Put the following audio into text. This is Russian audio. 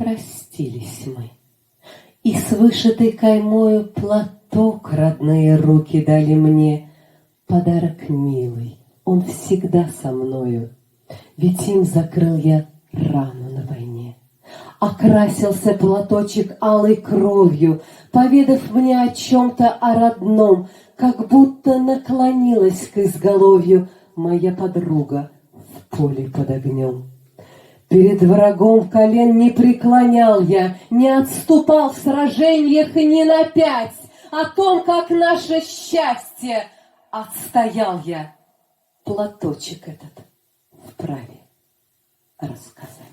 Простились мы, и с вышитой каймою платок родные руки дали мне. Подарок милый, он всегда со мною, ведь им закрыл я рану на войне. Окрасился платочек алой кровью, поведав мне о чем-то о родном, как будто наклонилась к изголовью моя подруга в поле под огнем. Перед врагом колен не преклонял я, не отступал в сражениях ни на 5. О том, как наше счастье отстоял я, платочек этот вправе рассказать.